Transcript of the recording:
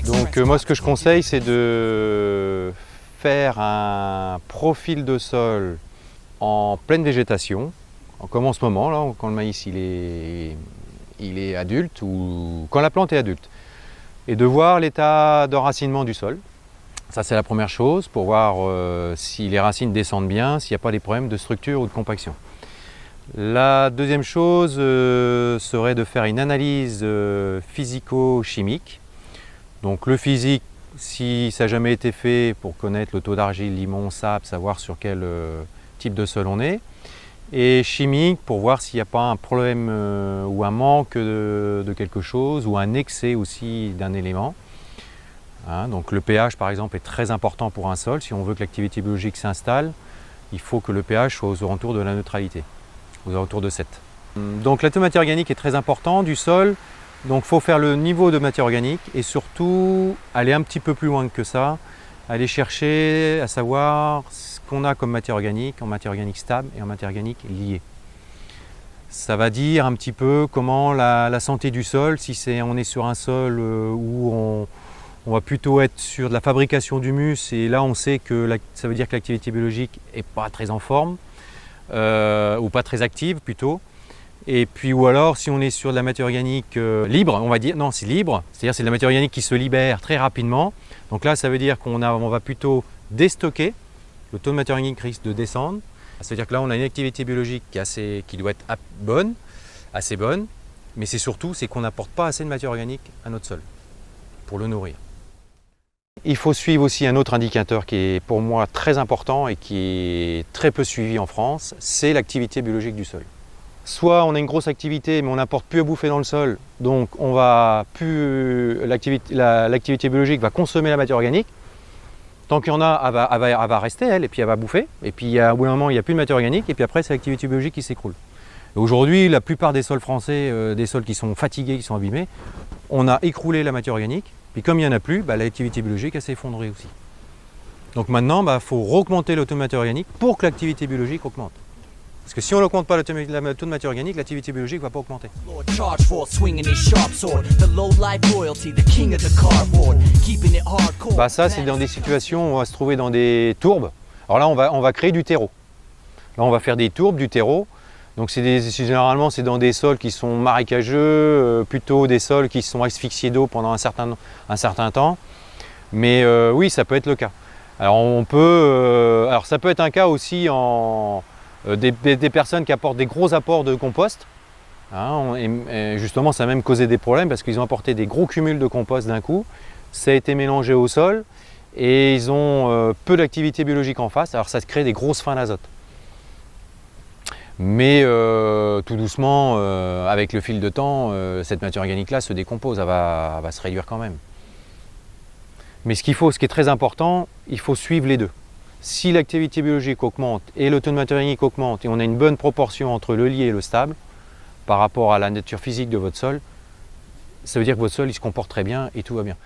Donc moi ce que je conseille c'est de faire un profil de sol en pleine végétation, comme en ce moment là, quand le maïs il est adulte ou quand la plante est adulte, et de voir l'état d'enracinement du sol. Ça c'est la première chose pour voir si les racines descendent bien, s'il n'y a pas des problèmes de structure ou de compaction. La deuxième chose serait de faire une analyse physico-chimique. Donc le physique, si ça n'a jamais été fait, pour connaître le taux d'argile, limon, sable, savoir sur quel type de sol on est. Et chimique, pour voir s'il n'y a pas un problème ou un manque de quelque chose, ou un excès aussi d'un élément. Hein, donc le pH par exemple est très important pour un sol. Si on veut que l'activité biologique s'installe, il faut que le pH soit aux alentours de la neutralité, aux alentours de 7. Donc la taux de matière organique est très important du sol. Donc il faut faire le niveau de matière organique et surtout aller un petit peu plus loin que ça, aller chercher à savoir ce qu'on a comme matière organique, en matière organique stable et en matière organique liée. Ça va dire un petit peu comment la santé du sol, si on est sur un sol où on va plutôt être sur de la fabrication d'humus et là on sait que ça veut dire que l'activité biologique n'est pas très en forme ou pas très active plutôt. Et puis ou alors si on est sur de la matière organique libre, on va dire, non c'est libre, c'est-à-dire c'est de la matière organique qui se libère très rapidement. Donc là ça veut dire qu'on va plutôt déstocker, le taux de matière organique risque de descendre. Ça veut dire que là on a une activité biologique qui doit être bonne, assez bonne, mais c'est surtout qu'on n'apporte pas assez de matière organique à notre sol pour le nourrir. Il faut suivre aussi un autre indicateur qui est pour moi très important et qui est très peu suivi en France, c'est l'activité biologique du sol. Soit on a une grosse activité mais on n'apporte plus à bouffer dans le sol, donc l'activité biologique va consommer la matière organique. Tant qu'il y en a, elle va rester elle, et puis elle va bouffer. Et puis au bout d'un moment il n'y a plus de matière organique et puis après c'est l'activité biologique qui s'écroule. Aujourd'hui la plupart des sols français, des sols qui sont fatigués, qui sont abîmés, on a écroulé la matière organique. Puis comme il n'y en a plus, l'activité biologique s'est effondrée aussi. Donc maintenant, faut augmenter le taux de matière organique pour que l'activité biologique augmente. Parce que si on n'augmente pas le taux de matière organique, l'activité biologique ne va pas augmenter. Ça, c'est dans des situations où on va se trouver dans des tourbes. Alors là, on va créer du terreau. Là, on va faire des tourbes, du terreau. Donc généralement, c'est dans des sols qui sont marécageux, plutôt des sols qui sont asphyxiés d'eau pendant un certain temps. Mais oui, ça peut être le cas. Alors, alors ça peut être un cas aussi des personnes qui apportent des gros apports de compost. Hein, et justement, ça a même causé des problèmes parce qu'ils ont apporté des gros cumuls de compost d'un coup. Ça a été mélangé au sol et ils ont peu d'activité biologique en face. Alors ça crée des grosses fins d'azote. Mais tout doucement, avec le fil de temps, cette matière organique-là se décompose, elle va se réduire quand même. Mais ce qui est très important, il faut suivre les deux. Si l'activité biologique augmente et le taux de matière organique augmente et on a une bonne proportion entre le lié et le stable par rapport à la nature physique de votre sol, ça veut dire que votre sol il se comporte très bien et tout va bien.